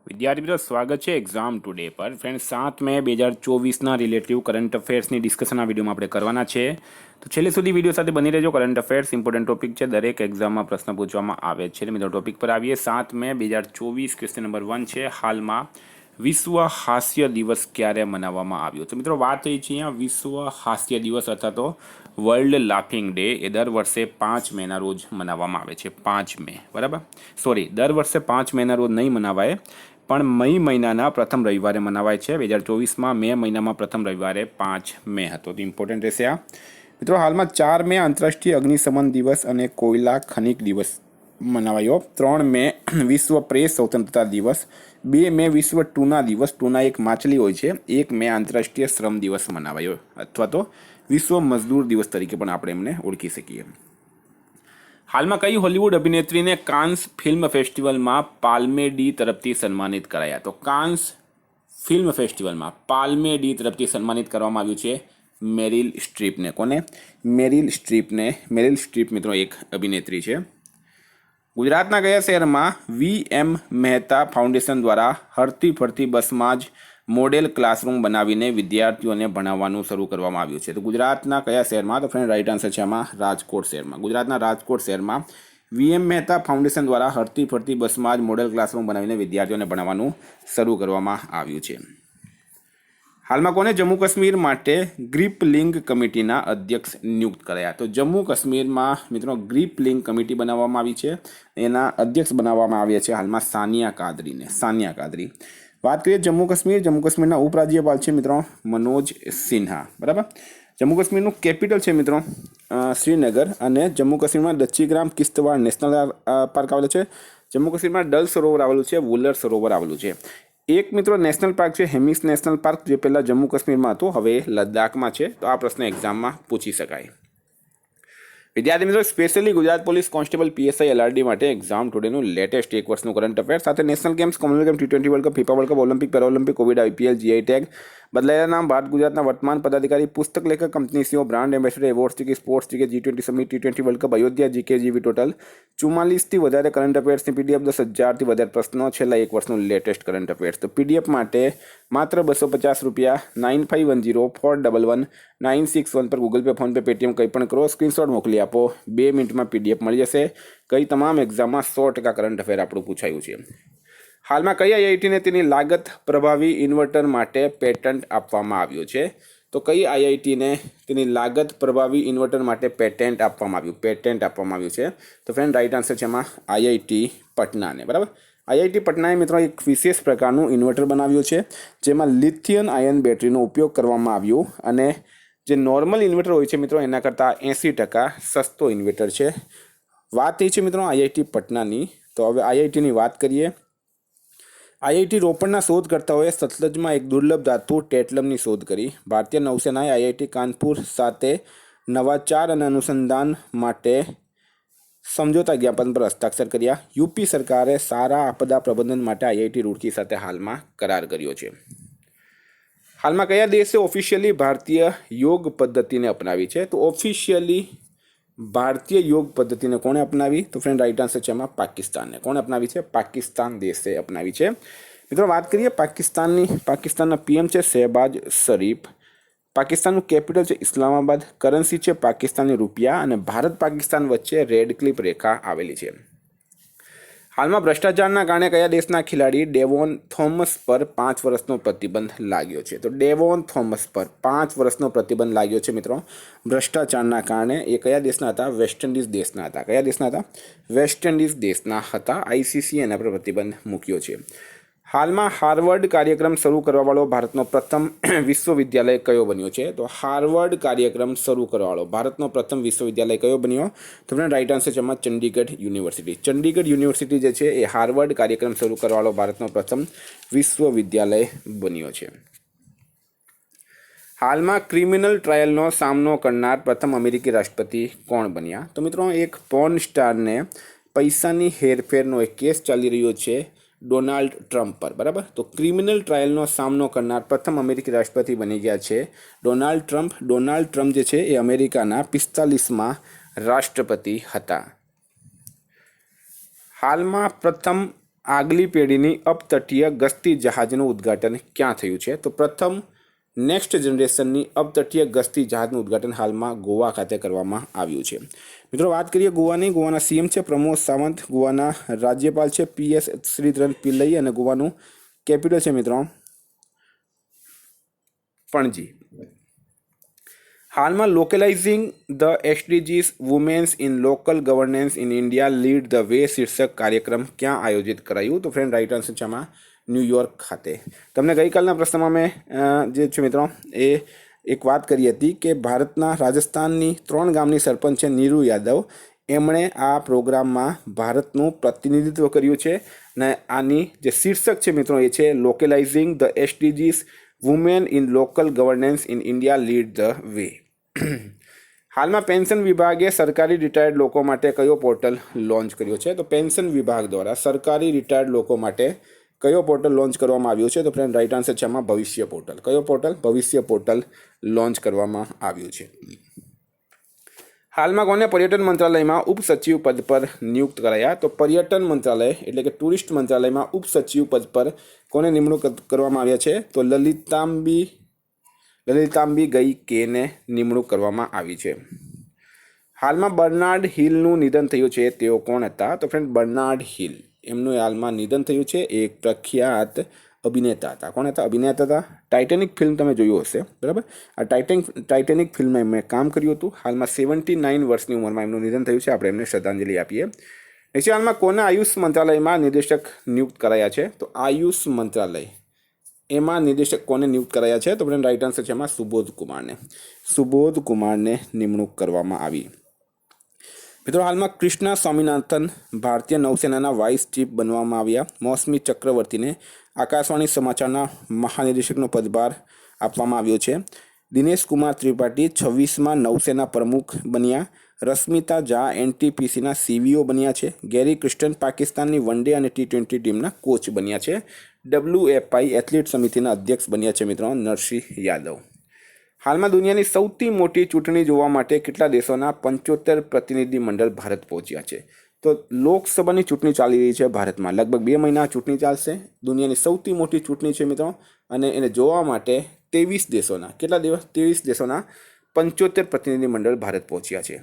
વિદ્યાર્થી મિત્રો સ્વાગત છે એક્ઝામ ટુડે પર ફ્રેન્ડ 7 મે 2024ના રિલેટિવ કરંટ અફેર્સની ડિસ્કશન આ વિડીયોમાં આપણે કરવાના છે તો છેલ્લે સુધી વિડીયો સાથે બની રહેજો. કરંટ અફેર્સ ઇમ્પોર્ટન્ટ ટોપિક છે, દરેક એક્ઝામમાં પ્રશ્ન પૂછવામાં આવે છે. મિત્રો ટોપિક પર આવીએ. 7 મે 2024 ક્વેશ્ચન નંબર 1 છે, હાલમાં વિશ્વ હાસ્ય દિવસ ક્યારે મનાવવામાં આવ્યો? તો મિત્રો વાત થઈ છે અહીંયા વિશ્વ હાસ્ય દિવસ અથવા તો વર્લ્ડ લાફિંગ ડે એ દર વર્ષે 5 મેના રોજ મનાવવામાં આવે છે. 5 મે, બરાબર? સોરી, દર વર્ષે 5 મેના રોજ નહીં મનાવાય, પણ મઈ મહિનાના પ્રથમ રવિવારે મનાવાય છે. 2024માં મે મહિનામાં પ્રથમ રવિવારે 5 મે હતો. તો ઇમ્પોર્ટન્ટ રહેશે આ. મિત્રો હાલમાં 4 મે આંતરરાષ્ટ્રીય અગ્નિશમન દિવસ અને કોયલા ખનિક દિવસ મનાવાયો. 3 મે વિશ્વ પ્રેસ સ્વતંત્રતા દિવસ. 2 મે વિશ્વ ટૂના દિવસ. ટૂના એક માછલી હોય છે. 1 મે આંતરરાષ્ટ્રીય શ્રમ દિવસ મનાવાયો, અથવા તો વિશ્વ મજદૂર દિવસ તરીકે પણ આપણે એમને ઓળખી શકીએ. હાલમાં કઈ હોલિવૂડ અભિનેત્રીને કાન્સ ફિલ્મ ફેસ્ટિવલમાં પાલ્મે ડી તરફથી સન્માનિત કરાયા? તો કાન્સ ફિલ્મ ફેસ્ટિવલમાં પાલ્મે ડી તરફથી સન્માનિત કરવામાં આવ્યું છે મેરિલ સ્ટ્રીપને. કોને? મેરિલ સ્ટ્રીપને. મેરિલ સ્ટ્રીપ મિત્રો એક અભિનેત્રી છે. ગુજરાતના કયા શહેરમાં VM મહેતા ફાઉન્ડેશન દ્વારા હરતી ફરતી બસમાં જ મોડેલ ક્લાસરૂમ બનાવીને વિદ્યાર્થીઓને ભણાવવાનું શરૂ કરવામાં આવ્યું છે? તો ગુજરાતના કયા શહેરમાં? તો ફ્રેન્ડ રાઈટ આન્સર છે આમાં રાજકોટ શહેરમાં. ગુજરાતના રાજકોટ શહેરમાં VM મહેતા ફાઉન્ડેશન દ્વારા હરતી ફરતી બસમાં જ મોડેલ ક્લાસરૂમ બનાવીને વિદ્યાર્થીઓને ભણાવવાનું શરૂ કરવામાં આવ્યું છે. હાલમાં કોને જમ્મુ કાશ્મીર માટે ગ્રીપ લિંક કમિટીના અધ્યક્ષ નિયુક્ત કરાયા? તો જમ્મુ કાશ્મીરમાં મિત્રો ગ્રીપ લિંક કમિટી બનાવવામાં આવી છે, એના અધ્યક્ષ બનાવવામાં આવ્યા છે હાલમાં સાનિયા કાદરીને. સાનિયા કાદરી. વાત કરીએ જમ્મુ કાશ્મીરના ઉપરાજ્યપાલ છે મિત્રો મનોજ સિન્હા, બરાબર? જમ્મુ કાશ્મીરનું કેપિટલ છે મિત્રો શ્રીનગર, અને જમ્મુ કાશ્મીરમાં દચ્ચીગ્રામ કિશ્તવાડ નેશનલ પાર્ક આવેલું છે. જમ્મુ કાશ્મીરમાં ડલ સરોવર આવેલું છે, વુલર સરોવર આવેલું છે. એક મિત્રો નેશનલ પાર્ક છે હેમિસ નેશનલ પાર્ક, જે પહેલાં જમ્મુ કાશ્મીરમાં હતો, હવે લદ્દાખમાં છે. તો આ પ્રશ્ન એક્ઝામમાં પૂછી શકાય. વિદ્યાર્થી મિત્રો specially Gujarat police constable PSI LRD માટે એક્ઝામ ટુડેનું લેટેસ્ટ એક વર્ષનું કરંટ અફેર સાથે national games, Commonwealth game, T20 world cup, FIFA world cup, Olympic, Paralympic, Covid, IPL, GI tag, બદલાયેલા નામ, ભારત ગુજરાતના વર્તમાન પદાધિકારી, પુસ્તક લેખક, company CEO, brand ambassador, awards GK, sports GK, G20 summit, T20 world cup, Ayodhya GK જેવી total 44થી વધારે current અફેર્સની PDF, 10,000થી વધારે પ્રશ્નો, છેલ્લા એક વર્ષનું લેટેસ્ટ કરંટ અફેર્સ. તો PDF માટે માત્ર 250 રૂપિયા 9510411961 પર ગૂગલ પે, ફોનપે, પેટીએમ કંઈ પણ કરો, સ્ક્રીનશોટ મોકલી આપો. 2 મિનિટમાં PDF મળી જશે. કઈ તમામ એક્ઝામમાં 100% કરંટ અફેર આપણું પૂછાયું છે. હાલમાં કઈ IITને તેની લાગત પ્રભાવી ઇન્વર્ટર માટે પેટન્ટ આપવામાં આવ્યો છે? તો કઈ IITને તેની લાગત પ્રભાવી ઇન્વર્ટર માટે પેટન્ટ આપવામાં આવ્યું છે? તો ફ્રેન્ડ રાઈટ આન્સર છે એમાં IIT પટનાને, બરાબર? IIT પટનાએ મિત્રો એક વિશેષ પ્રકારનું ઇન્વર્ટર બનાવ્યું છે, જેમાં લિથિયમ આયન બેટરીનો ઉપયોગ કરવામાં આવ્યો, અને જે નોર્મલ ઇન્વર્ટર હોય છે મિત્રો એના કરતાં 80% સસ્તો ઇન્વર્ટર છે. વાત થઈ છે મિત્રો IIT પટનાની. તો હવે IITની વાત કરીએ. IIT રોપણના શોધકર્તાઓએ સતલજમાં એક દુર્લભ ધાતુ ટેટલમની શોધ કરી. ભારતીય નૌસેનાએ IIT કાનપુર સાથે નવાચાર અને અનુસંધાન માટે સમજોતા જ્ઞાપન પર હસ્તાક્ષર કર્યા. યુપી સરકારે સારા આપદા પ્રબંધન માટે IIT રૂડકી સાથે હાલમાં કરાર કર્યો છે. હાલમાં કયા દેશે ઓફિશિયલી ભારતીય યોગ પદ્ધતિને અપનાવી છે? તો ઓફિશિયલી ભારતીય યોગ પદ્ધતિને કોણે અપનાવી? તો ફ્રેન્ડ રાઈટ આન્સર છે એમાં પાકિસ્તાનને. કોણે અપનાવી છે? પાકિસ્તાન દેશે અપનાવી છે. મિત્રો વાત કરીએ પાકિસ્તાનના PM છે શહેબાઝ શરીફ. પાકિસ્તાનનું કેપિટલ છે ઇસ્લામાબાદ. કરન્સી છે પાકિસ્તાની રૂપિયા, અને ભારત પાકિસ્તાન વચ્ચે રેડ ક્લિપ રેખા આવેલી છે. હાલમાં ભ્રષ્ટાચારના કારણે કયા દેશના ખેલાડી ડેવોન થોમસ પર 5 વર્ષનો પ્રતિબંધ લાગ્યો છે? તો ડેવોન થોમસ પર 5 વર્ષનો પ્રતિબંધ લાગ્યો છે મિત્રો ભ્રષ્ટાચારના કારણે. એ કયા દેશના હતા? વેસ્ટ ઇન્ડિઝ દેશના હતા. કયા દેશના હતા? વેસ્ટ ઇન્ડિઝ દેશના હતા. ICC એના પર પ્રતિબંધ મૂક્યો છે. હાલમાં હાર્વર્ડ કાર્યક્રમ શરૂ કરવાવાળો ભારતનો પ્રથમ વિશ્વવિદ્યાલય કયો બન્યો છે? તો હાર્વર્ડ કાર્યક્રમ શરૂ કરવાવાળો ભારતનો પ્રથમ વિશ્વવિદ્યાલય કયો બન્યો? તો ફ્રેન્ડ રાઈટ આન્સર છે એમાં ચંડીગઢ યુનિવર્સિટી. ચંડીગઢ યુનિવર્સિટી જે છે એ હાર્વર્ડ કાર્યક્રમ શરૂ કરવાવાળો ભારતનો પ્રથમ વિશ્વવિદ્યાલય બન્યો છે. હાલમાં ક્રિમિનલ ટ્રાયલનો સામનો કરનાર પ્રથમ અમેરિકી રાષ્ટ્રપતિ કોણ બન્યા? તો મિત્રો એક પોર્ન સ્ટારને પૈસાની હેરફેરનો એક કેસ ચાલી રહ્યો છે ડોનાલ્ડ ટ્રમ્પ પર, બરાબર? તો ક્રિમિનલ ટ્રાયલનો સામનો કરનાર પ્રથમ અમેરિકી રાષ્ટ્રપતિ બની ગયા છે ડોનાલ્ડ ટ્રમ્પ. ડોનાલ્ડ ટ્રમ્પ જે છે એ અમેરિકાના 45મા રાષ્ટ્રપતિ હતા. હાલમાં પ્રથમ આગલી પેઢીની અપતટીય ગસ્તી જહાજનું ઉદ્ઘાટન ક્યાં થયું છે? તો પ્રથમ નેક્સ્ટ જનરેશનની અપતટીય ગસ્તી જહાજનું ઉદ્ઘાટન હાલમાં ગોવા ખાતે કરવામાં આવ્યું છે. મિત્રો વાત કરીએ ગોવાની. ગોવાના સીએમ છે પ્રમોદ સાવંત, ગોવાના રાજ્યપાલ છે PS શ્રીધરન પિલ્લઈ અને ગોવાનું કેપિટલ છે મિત્રો પણજી. હાલમાં localizing the SDGs women's in local governance in India lead the way શીર્ષક કાર્યક્રમ ક્યાં આયોજિત કરાયું? તો ફ્રેન્ડ રાઇટ આન્સર છે આમાં ન્યૂયોર્ક ખાતે. તમને ગઈકાલના પ્રશ્નમાં મેં જે છે મિત્રો એ એક વાત કરી હતી કે ભારતના રાજસ્થાનની 3 ગામની સરપંચ છે નીરુ યાદવ, એમણે આ પ્રોગ્રામમાં ભારતનું પ્રતિનિધિત્વ કર્યું છે અને આની જે શીર્ષક છે મિત્રો એ છે localizing the SDGs women in local governance in India lead the way. હાલમાં પેન્શન વિભાગે સરકારી રિટાયર્ડ લોકો માટે કયો પોર્ટલ લોન્ચ કર્યો છે? તો પેન્શન વિભાગ દ્વારા સરકારી રિટાયર્ડ લોકો માટે કયો પોર્ટલ લોન્ચ કરવામાં આવ્યું છે? તો ફ્રેન્ડ રાઇટ આન્સર છે આમાં ભવિષ્ય પોર્ટલ. કયો પોર્ટલ? ભવિષ્ય પોર્ટલ લોન્ચ કરવામાં આવ્યું છે. હાલમાં કોને પર્યટન મંત્રાલયમાં ઉપસચિવ પદ પર નિયુક્ત કરાયા? તો પર્યટન મંત્રાલય એટલે કે ટુરિસ્ટ મંત્રાલયમાં ઉપસચિવ પદ પર કોને નિમણૂક કરવામાં આવ્યા છે? તો લલિતાંબી ગઈ કેને નિમણૂક કરવામાં આવી છે. હાલમાં બર્નાર્ડ હિલનું નિધન થયું છે, તેઓ કોણ હતા? તો ફ્રેન્ડ બર્નાર્ડ હિલ એમનું હાલમાં નિધન થયું છે. એક પ્રખ્યાત અભિનેતા હતા. કોણ હતા? અભિનેતા હતા. ટાઇટેનિક ફિલ્મ તમે જોયું હશે, બરાબર? આ ટાઇટેનિક ફિલ્મમાં એમણે કામ કર્યું હતું. હાલમાં 79 વર્ષની ઉંમરમાં એમનું નિધન થયું છે. આપણે એમને શ્રદ્ધાંજલિ આપીએ. નીચે હાલમાં કોના આયુષ મંત્રાલયમાં નિદેશક નિયુક્ત કરાયા છે? તો આયુષ મંત્રાલય એમાં નિદેશક કોને નિયુક્ત કરાયા છે? તો ફ્રેન્ડ રાઇટ આન્સર છે એમાં સુબોધ કુમારને નિમણૂક કરવામાં આવી. મિત્રો હાલમાં કૃષ્ણા સ્વામીનાથન ભારતીય નૌસેનાના વાઇસ ચીફ બનવામાં આવ્યા. મૌસમી ચક્રવર્તીને આકાશવાણી સમાચારના મહાનિદેશકનો પદભાર આપવામાં આવ્યો છે. દિનેશ કુમાર ત્રિપાઠી 26મા નૌસેના પ્રમુખ બન્યા. રશ્મિતા ઝા NTPCના CVO બન્યા છે. ગેરી ક્રિસ્ટન પાકિસ્તાનની વન-ડે અને T20 ટીમના કોચ બન્યા છે. WFI એથ્લીટ સમિતિના અધ્યક્ષ બન્યા છે મિત્રો નરસિંહ યાદવ. હાલમાં દુનિયાની સૌથી મોટી ચૂંટણી જોવા માટે કેટલા દેશોના 75 પ્રતિનિધિ મંડળ ભારત પહોંચ્યા છે? તો લોકસભાની ચૂંટણી ચાલી રહી છે ભારતમાં. લગભગ 2 મહિના ચૂંટણી ચાલશે. દુનિયાની સૌથી મોટી ચૂંટણી છે મિત્રો અને એને જોવા માટે 23 દેશોના 23 દેશોના 75 પ્રતિનિધિ મંડળ ભારત પહોંચ્યા છે.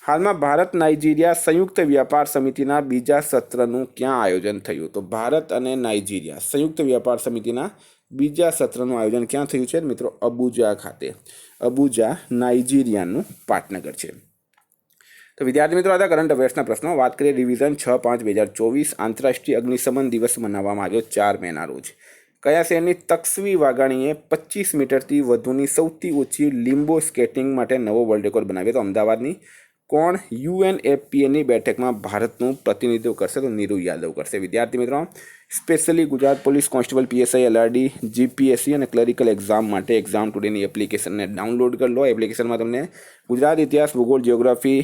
હાલમાં ભારત નાઇજીરિયા સંયુક્ત વ્યાપાર સમિતિના બીજા સત્રનું ક્યાં આયોજન થયું? તો ભારત અને નાઇજીરિયા સંયુક્ત વ્યાપાર સમિતિના બીજા સત્રનું આયોજન ક્યાં થયું છે મિત્રો? અબુજા ખાતે. અબુજા નાઇજીરિયાનું પાટનગર છે. તો વિદ્યાર્થી મિત્રો હતા કરંટ અફેર્સના પ્રશ્નો. વાત કરીએ રિવિઝન 6/5/2024 આંતરરાષ્ટ્રીય અગ્નિશમન દિવસ મનાવવામાં આવ્યો 4 મેના રોજ. કયા શહેરની તકસ્વી વાઘાણીએ 25 મીટરથી વધુની સૌથી ઊંચી લિમ્બો સ્કેટિંગ માટે નવો વર્લ્ડ રેકોર્ડ બનાવ્યો? તો અમદાવાદની. કોણ UNFPAની બેઠકમાં ભારતનું પ્રતિનિધિત્વ કરશે? તો નીરુ યાદવ કરશે. વિદ્યાર્થી મિત્રો specially Gujarat police constable PSI LRD GPSC અને ક્લરિકલ એક્ઝામ માટે એક્ઝામ ટુડેની એપ્લિકેશનને ડાઉનલોડ કરી લો. એપ્લિકેશનમાં તમને ગુજરાત ઇતિહાસ, ભૂગોળ, જિયોગ્રાફી,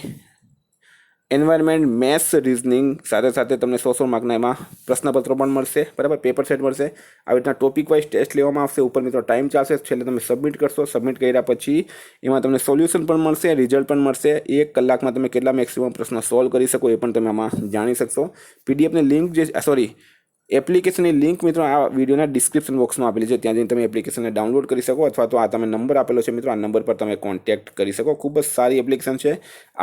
એન્વાયરમેન્ટ, મેથ્સ, રિઝનિંગ સાથે તમને 100 માર્કના એમાં પ્રશ્નપત્રો પણ મળશે, બરાબર? પેપર સેટ મળશે. આવી રીતના ટોપિક વાઇઝ ટેસ્ટ લેવામાં આવશે. ઉપર મિત્રો ટાઈમ ચાલશે. છેલ્લે તમે સબમિટ કરશો. સબમિટ કર્યા પછી એમાં તમને સોલ્યુશન પણ મળશે, રિઝલ્ટ પણ મળશે. 1 કલાકમાં તમે કેટલા મેક્સિમમ પ્રશ્નો સોલ્વ કરી શકો એ પણ તમે આમાં જાણી શકશો. PDFની લિંક એપ્લિકેશનની લિંક મિત્રો આ વિડીયોના ડિસ્ક્રિપ્શન બોક્સમાં આપેલી છે. ત્યાં જઈને તમે એપ્લિકેશનને ડાઉનલોડ કરી શકો અથવા તો આ તમે નંબર આપેલો છે મિત્રો, આ નંબર પર તમે કોન્ટેક્ટ કરી શકો. ખૂબ જ સારી એપ્લિકેશન છે.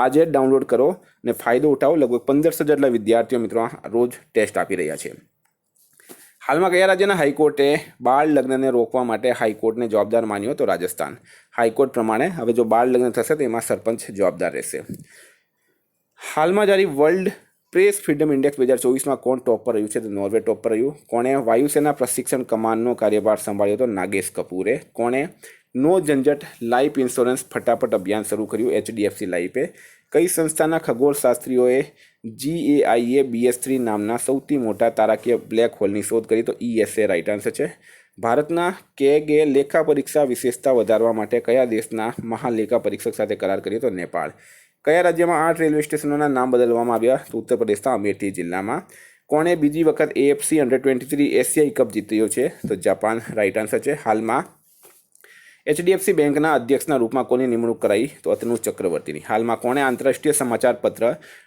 આજે જ ડાઉનલોડ કરો અને ફાયદો ઉઠાવો. લગભગ 1500 જેટલા વિદ્યાર્થીઓ મિત્રો રોજ ટેસ્ટ આપી રહ્યા છે. હાલમાં કયા રાજ્યના હાઈકોર્ટે બાળ લગ્નને રોકવા માટે હાઈકોર્ટને જવાબદાર માન્યો? તો રાજસ્થાન. હાઈકોર્ટ પ્રમાણે હવે જો બાળ લગ્ન થશે તો એમાં સરપંચ જવાબદાર રહેશે. હાલમાં જારી વર્લ્ડ પ્રેસ ફ્રીડમ ઇન્ડેક્સ 2024માં કોણ ટોપ પર રહ્યું છે? તો નોર્વે ટોપ પર રહ્યું. કોણે વાયુસેના પ્રશિક્ષણ કમાનનો કાર્યભાર સંભાળ્યો? તો નાગેશ કપૂરે. કોણે નો ઝંઝટ લાઈફ ઇન્સ્યોરન્સ ફટાફટ અભિયાન શરૂ કર્યું? HDFC લાઈફે. કઈ સંસ્થાના ખગોળશાસ્ત્રીઓએ GAIA BS3 નામના સૌથી મોટા તારાકીય બ્લેક હોલની શોધ કરી? તો ESA રાઇટ આન્સર છે. ભારતના કેગે લેખા પરીક્ષા વિશેષતા વધારવા માટે કયા દેશના મહાલેખા પરીક્ષક સાથે કરાર કર્યો? તો નેપાળ. કયા રાજ્યમાં 8 રેલવે સ્ટેશનોના નામ બદલવામાં આવ્યા? તો ઉત્તર પ્રદેશના અમેઠી જિલ્લામાં. કોણે બીજી વખત AFC Under-23 એશિયાઈ કપ જીત્યો છે? તો જાપાન રાઇટ આન્સર છે. હાલમાં HDFC બેંકના અધ્યક્ષના રૂપમાં કોની નિમણૂક કરાઈ? તો અતનુ ચક્રવર્તીની. હાલમાં કોણે આંતરરાષ્ટ્રીય સમાચાર પત્ર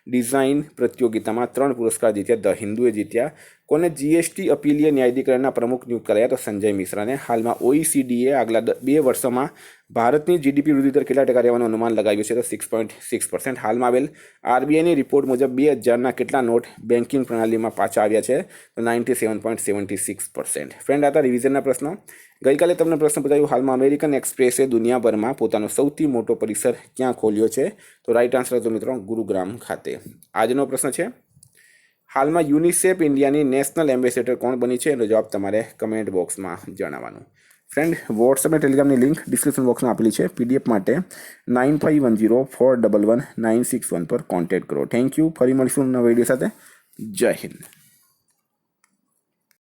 ડિઝાઇન પ્રતિયોગિતામાં 3 પુરસ્કાર જીત્યા? ધ હિન્દુએ જીત્યા. કોને જીએસટી અપીલીય ન્યાયાધિકરણના પ્રમુખ નિયુક્ત કરાયા? તો સંજય મિશ્રાને. હાલમાં ઓઈસીડીએ આગલા 2 વર્ષોમાં ભારતની જીડીપી વૃદ્ધિ દર કેટલા ટકા રહેવાનું અનુમાન લગાવ્યું છે? તો 6.6%. હાલમાં આવેલ આરબીઆઈની રિપોર્ટ મુજબ 2000ના કેટલા નોટ બેન્કિંગ પ્રણાલીમાં પાછા આવ્યા છે? તો 97.76%. ફ્રેન્ડ, આ હતા રિવિઝનના પ્રશ્નો. ગઈકાલે તમને પ્રશ્ન પૂછાયું, હાલમાં અમેરિકન એક્સપ્રેસે દુનિયાભરમાં પોતાનો સૌથી મોટો પરિસર ક્યાં ખોલ્યો છે? તો રાઈટ આન્સર હતો મિત્રો ગુરુગ્રામ ખાતે. આજનો પ્રશ્ન છે, હાલમાં યુનિસેફ ઇન્ડિયાની નેશનલ એમ્બેસેડર કોણ બની છે? એનો જવાબ તમારે કમેન્ટ બોક્સમાં જણાવવાનું. ફ્રેન્ડ, વોટ્સએપ અને ટેલિગ્રામની લિંક ડિસ્ક્રિપ્શન બોક્સમાં આપેલી છે. પીડીએફ માટે 9510411961 પર કોન્ટેક્ટ કરો. Thank you. ફરી મળીશું નવા વિડીયો સાથે. જય હિન્દ.